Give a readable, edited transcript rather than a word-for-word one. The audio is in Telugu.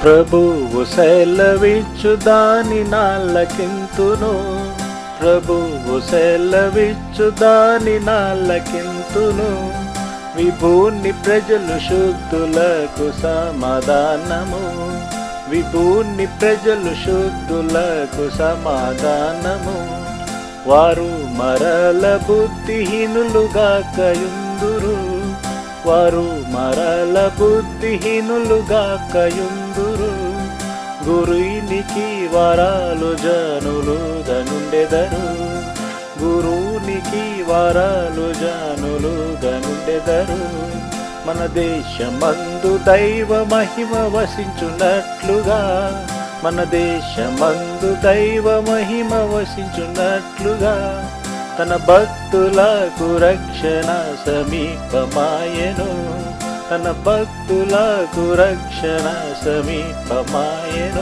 ప్రభువు సెలవిచ్చు దాని నాళ్ళకింతును, ప్రభువు సెలవిచ్చు దాని నాళ్ళకింతును. విభూని ప్రజలు శుద్ధులకు సమాధానము, విభూని ప్రజలు శుద్ధులకు సమాధానము. వారు మరల బుద్ధిహీనులుగా కయుందురు, వారు మరల బుద్ధిహీనులుగా కయుందురు. గురునికి వారాలు జనులుగా నుండెదరు, గురునికి వారాలు జనులుగా నుండెదరు. మన దేశమందు దైవ మహిమ వసించున్నట్లుగా, మన దేశమందు దైవ మహిమ వసించున్నట్లుగా, తన భక్తులకు రక్షణ సమీపమాయెను, తన భక్తులకు రక్షణ సమీపమాయెను.